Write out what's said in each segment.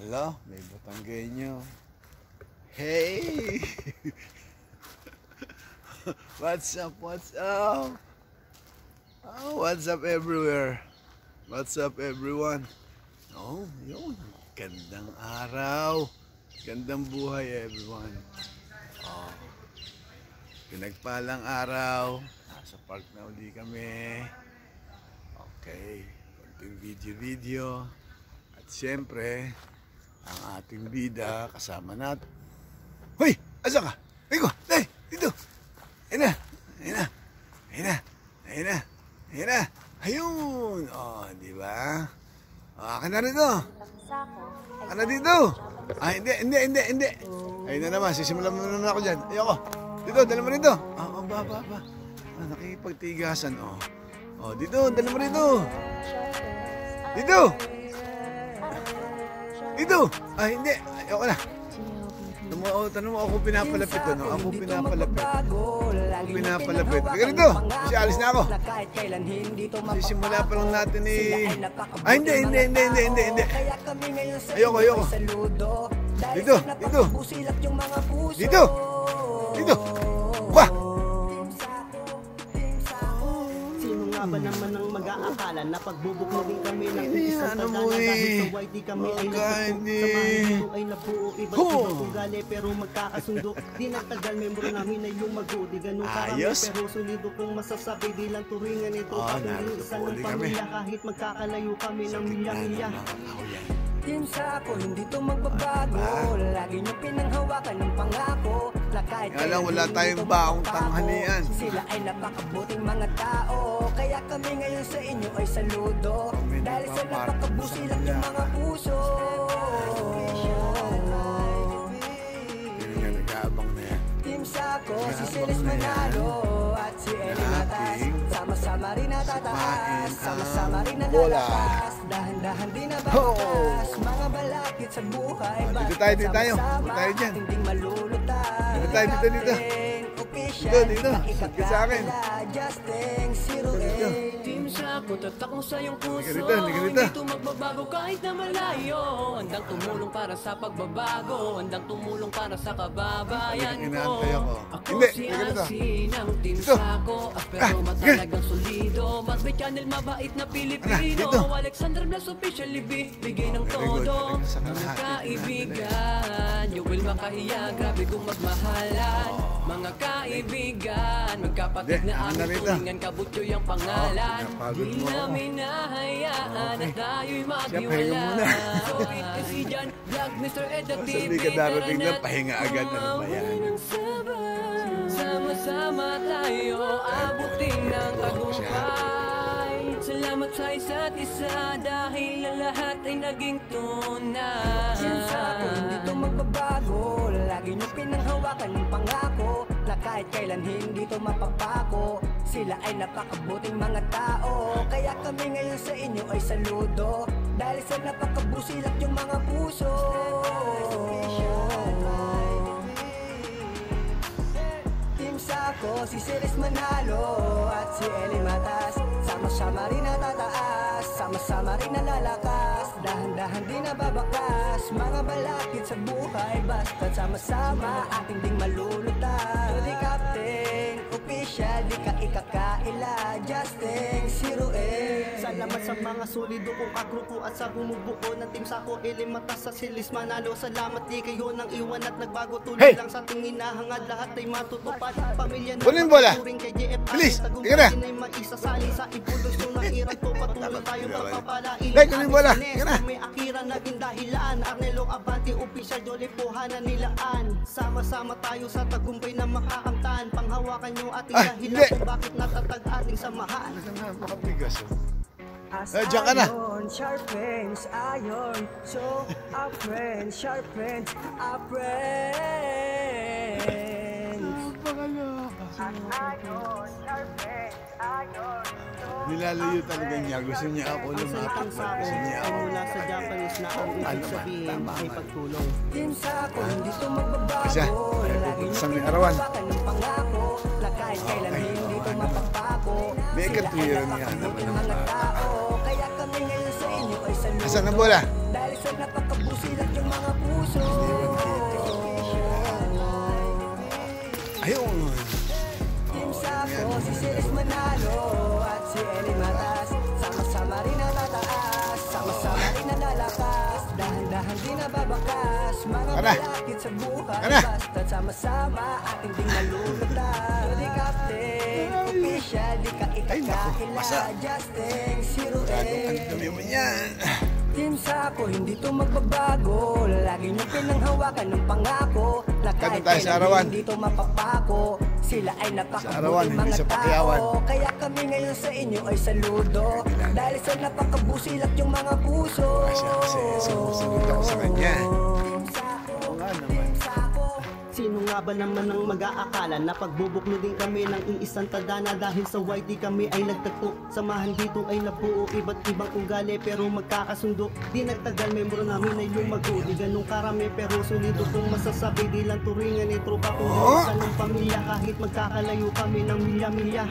Hello, may Batanggenyo. Hey! What's up? What's up? Oh, what's up everywhere? What's up everyone? Oh, yun. Gandang araw. Gandang buhay everyone. Oh, pinagpalang araw. Nasa park na uli kami. Okay, konting video-video. At siyempre, ang ating bida kasama natin. Hoy! Asa ka? Iko! Dahil! Dito! Ayun na! Ayun na! Ayun na! Ayun na! Ayun na! Ayun! O, di ba? Akin na rito! Akin na dito! Ah, hindi! Ayun na naman, sisimulan mo naman ako dyan. Ayoko! Dito, dala mo rito! Ba. Nakikipagtigasan, o. O, dito, dala mo rito! Dito! Dito! Ah, hindi! Ayoko na! Tanong mo ako pinapalapit, ano? Ako pinapalapit. Ako pinapalapit. Teka rito! Kasi alis na ako. Sisimula pa lang natin Ah, hindi! Ayoko! Dito! Wah! Ba naman ang mag-aakala na pagbubuknogin kami ng isang tagana dahil sa YT kami ay nagpupo ay nabuo iba't ugali pero magkakasundo di nagtagal membro namin ay lumago di ganun karami pero sulido kong masasabi di lang turingan ito patuloy isa ng pamilya kahit magkakalayo kami ng milya-milya. Team Sako, hindi to magbabago. Lagi nyo pinanghawakan ng pangako. Kaya wala tayong baong tanghalian. Sila ay napakabuting mga tao. Kaya kami ngayon sa inyo ay saludo. Dahil sa napakabusilak yung mga puso. Team Sako, si Celis Manalo at si Eli Matas. Sama-sama rin natataas. Sama-sama rin nalalakas. Dahan-dahan din nababatas. Mga balakid sa buhay. Dito tayo. Dyan. Hindi malulutan. Dito tayo. Dito. Sakit sa akin. Team Sako, tatak mo sa iyong puso. Hindi ito magbabago kahit na malayo. Handang tumulong para sa pagbabago. Handang tumulong para sa kababayan ko. Ako si Alci ng Team Sako. Pero matalagang solido. Masbay channel, mabait na Pilipino. Alexander Blas official bigay ng todo. Mga kaibigan, you will makahiya. Grabe kung magmahalan. Mga kaibigan, magkapatid na aming turingan. Kabutyo yung pangalan. Di namin nahayaan at tayo'y maghiwala. So kasi dyan, vlog Mr. Ed at TV. Hindi ka darating na pahinga agad na naman. Sama-sama tayo abutin ng tagumpay. Salamat sa isa't isa dahil ang lahat ay naging tunay. Team Sako, hindi to magbabago. Lagi nyo pinanghawakan ng pangako na kahit kailan hindi to mapapako. Sila ay napakabuting mga tao. Kaya kami ngayon sa inyo ay saludo. Dahil sa napakabusilak yung mga puso. Team Sako, si Celis Manalo at si Eli Matas. Sama-sama rin natataas. Sama-sama rin nalalakas. Dahan-dahan din nababakas. Mga balakid sa buhay. Basta't sama-sama ating ding malulutan. Di Captain, official, di ka ikakaila. Justin, zero Salamat sa mga solido kong agrupo at sa bumubuo ng Team Sako. Eli Matas sa Celis Manalo. Salamat di kayo nang iwan at nagbago. Tuloy lang sa tingin nahangad. Lahat ay matutupad. Pamilya na matuturing kay JF. Bilis! Tagumpay din ay maisasali sa ibulong. So nakirang to patuloy tayong pagpapalain. May akira naging dahilan. Arnelo Abante, official Jolly Puhanan nilaan. Sama-sama tayo sa tagumpay na makakamtan. Panghawakan nyo ating dahilan kung bakit natatag ating samahan. Makabigas, As diyan ka na. iron sharpens iron, so our friends sharpens our friends. As iron sharpens iron, so Nilalayo talaga niya. Gusto niya ako lumapit. Gusto niya ako. Mula sa Japanese na ang ibig sabihin ay pagtulong. Team Sako, hindi to magbabago. Kasi, Lagi nyo isang arawan. pinanghawakan ng pangako Na kahit kailan hindi ito mapapako. May Sila ay katwiran nga napakabuting naman ang mga bata. tao. Kaya kami ngayon sa inyo ay saludo. Asan ang bola? Dahil sa napakabusilat yung mga puso. Ayun. Team Sako, si Ceres Manalo at si Eli Matas. Sama-sama rin ang tataas, sama-sama rin ang lalakas. Dahan-dahan din nababakas, mga Kana. balakid sa buhay. Kana. Basta't sama-sama, ating ding malulutan. Di captain, official, di ka Ay, naku, basa. ikakakila. Justin, zero Ang dumi mo yan. Team Sako, hindi to magbabago. Lagi niyong pinanghawakan ng pangako. Na kahit Ganun tayo sa arawan. hindi to mapapako. Sila ay Sa arawan, napakabuting hindi mga sa Pakyawan. tao. Kaya kami ngayon sa inyo ay saludo. Dahil sa napakabusilat yung mga puso. Kasi sumusunod ako sa kanya. Team Sako, Oo nga naman. Team Sako. Sino nga ba naman ang mag-aakala na pagbubuklodin kami ng iisang tadhana dahil sa YT kami ay nagtagpo. Samahan dito ay nabuo, iba't ibang ugali pero magkakasundo. Di nagtagal, membro namin ay lumago. Di ganun karami pero sulido kung masasabi. Di lang turingan ni tropa kung iwasan ng pamilya kahit magkakalayo kami ng milya-milya.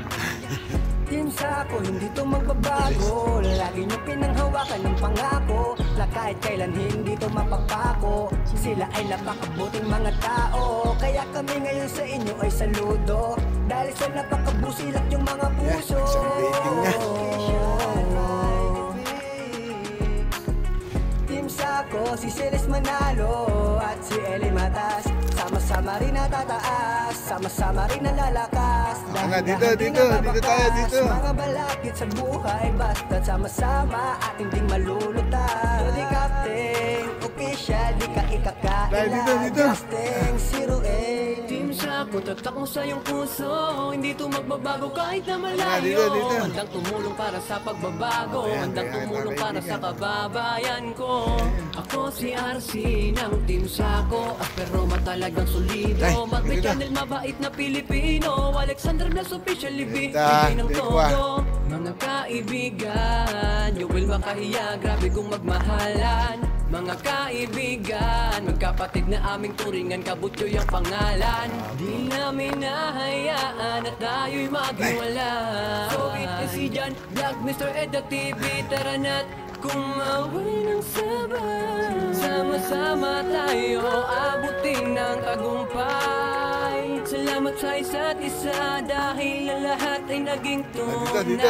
Team Sako, hindi to magbabago. Lagi niyo pinanghawakan ng pangako na kahit kailan hindi to mapapako. Sila ay napakabuting mga tao. Kaya kami ngayon sa inyo ay saludo. Dahil sa napakabusilat yung mga puso. Yeah, isang dating nga. Team Sako, si Ceres Manalo at si Eli Matas. Sama-sama rin natataas, sama-sama rin nalalakas. Nga, dito tayo, dito. Mga balakid sa buhay, basta't sama-sama ating ding malulutan. Di captain, official, di ka ikakailan. Tayo, dito. Justin, zero eight. Team Sako, tatak mo sa iyong puso. Hindi to magbabago kahit na malayo. Dito. Handang tumulong para sa pagbabago. Ayan, Handang kaya tumulong para sa kaibigan. kababayan ko. Ako si RC ng Team Sako. Pero talagang solido. Ay, Magbe dito. channel, mabait na Pilipino. Alexander Blas official, Dito, ibigay ng dito. todo. Mga kaibigan, you will makahiya. Grabe kung magmahalan. Mga kaibigan, magkapatid na aming turingan. Kabutyo yung pangalan. Di namin nahayaan at tayo'y maghiwala. So it is si John Vlog, Mr. Edda TV. Tara na't kumawin ng sabay. Sama-sama tayo abutin ng tagumpay. Salamat sa isa't isa dahil ang lahat ay naging tunay. Dito.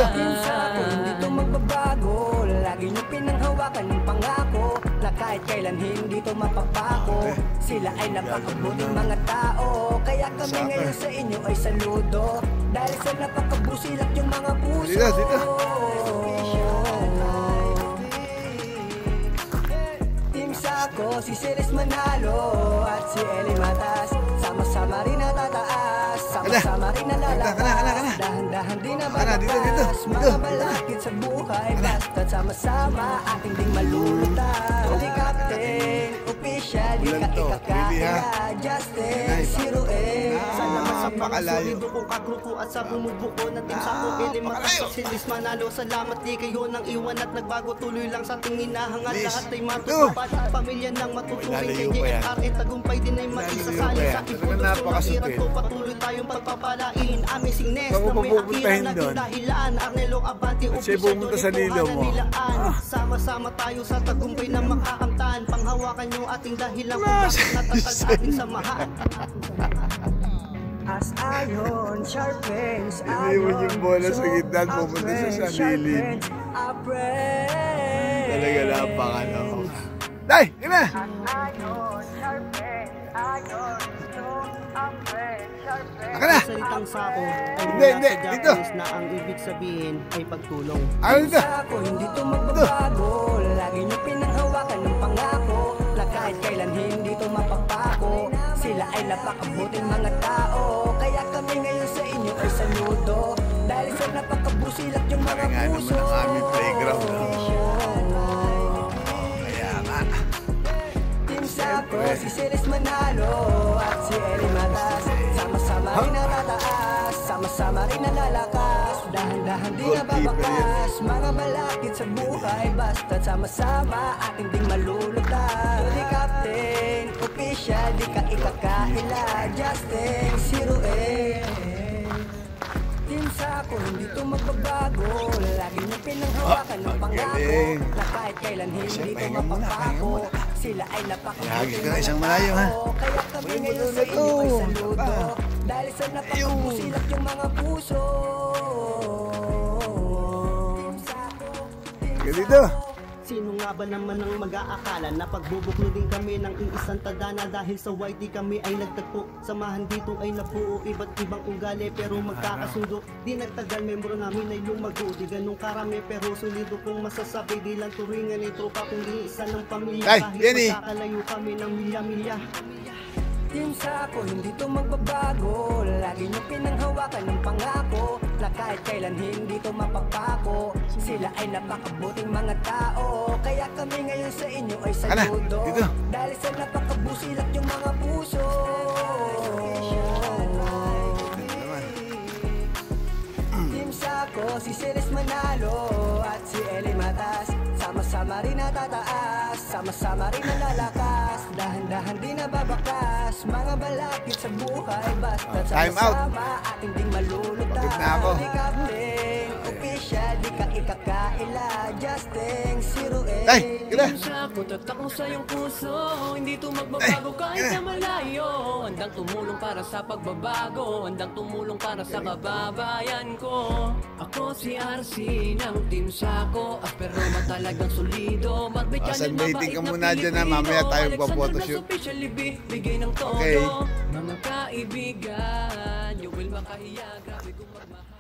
Team Sako, hindi to magbabago. Lagi niyo pinanghawakan ng pangako na kahit kailan hindi to mapapako. Sila ay napakabuting mga tao. Kaya kami Sako. ngayon sa inyo ay saludo. Dahil sa napakabusilat yung mga puso. Dito. Team Sako, si Ceres Manalo at si Eli Matas. Sama-sama rin natataas, sama-sama rin nalalakas. Kana. Dahan-dahan din Kana, dito. nababakas. Mga balakid sa buhay, basta't sama-sama ating ding malulutan. Di captain, official, di ka Ulan to, really, ha? ikakailan. Justin, Ay, zero eight. Salamat sa mga napakalayo. solido kong kagrupo at sa bumubuo ng Team Sako. Eli Matas at si Ceres Manalo. Salamat di kayo nang iwan at nagbago. Tuloy lang sa ating hinahangat. Please. Lahat ay matutupad. Pamilya ng matuturing kay Lalayo pa yan. JFR. Tagumpay din ay maisasali Lalayo pa yan. sa Talagang ipundo. napakasutil. Sunakiran ko patuloy tayong pagpapalain. Amazing Nest Saan mo na may pupuntahin akira doon? naging dahilan. Arnelo Abante, At siya official pumunta sa Johnny nilo Tuhanan mo. nilaan. Sama-sama tayo sa tagumpay na makakamtan. Panghawakan yung ating dahilan kung bakit natatag ating samahan. As iron sharpens Iniwan yung bola sa gitna at pumunta sa sanilid. Talaga napakano. Day! Ina! Aka na! Salitang Sako ay Hindi, mula sa dito. Japanese na ang ibig sabihin ay pagtulong. Ano dito? Sako, hindi to magbabago. Lagi niyo pinanghawakan ng pangako na kahit kailan hindi to mapapako. Sila ay napakabuting mga tao. Kaya kami ngayon sa inyo ay saludo. Dahil sa napakabusilat yung mga Kaya nga naman puso. ang aming playground. Kaya nga. Team Sako, si Ceres Manalo at si Eli Matas. Sama-sama rin natataas, sama-sama rin nalalakas. Dahan-dahan din Goalkeeper nababakas. Mga balakid sa buhay, basta't sama-sama ating ding malulutan. Di captain, official. official, di ka ikakaila. Justin, zero Team Sako, hindi to magbabago. Lagi na pinanghawakan ng pangako galing. na kahit kailan hindi to pahinga muna, mapapako. pahinga muna. Sila ay Lagi napakabuting ka na isang malayo, ha? Kaya kami Pahinga ngayon muna sa inyo ay to. saludo. Ah. Dahil sa napakabusilak yung mga puso. Team Sako, Team Sige dito. Sino nga ba naman ang mag-aakala na pagbubuklodin kami ng iisang tadhana dahil sa YT kami ay nagtagpo. Samahan dito ay nabuo iba't ibang ugali pero magkakasundo. Di nagtagal membro namin ay lumago. Di ganun karami pero solido kong masasabi. Di lang turingan ay tropa kundi isa ng pamilya. Tay, Kahit Jenny. magkakalayo kami ng milya-milya. Team Sako, hindi to magbabago. Lagi nyo pinanghawakan ng pangako na kahit kailan hindi to mapapako. Sila ay napakabuting mga tao. Kaya kami ngayon sa inyo ay saludo. dito. Dahil sa napakabusilak yung mga puso. Team Sako, si Ceres Manalo at si Eli Matas. Sama-sama rin natataas, sama-sama rin nalalakas. Dahan-dahan din nababakas, mga balakid sa buhay. Basta Time out. sama-sama at hindi malulutang. Pagod na ako. Di Captain, official, di ka ikakaila. Justin, zero Tay, gila. Team Sako, tatak mo sa iyong puso. Hindi to magbabago kahit na malayo. Handang tumulong para sa pagbabago. Handang tumulong para sa kababayan ko. Ako si RC ng Team Sako. Pero matalagang solido. Sunbathing ka muna dyan, ha. Mamaya tayo magpa-photoshoot. Bigay ng todo. Okay. Mga kaibigan, you will makahiya. Grabe kung magmahal.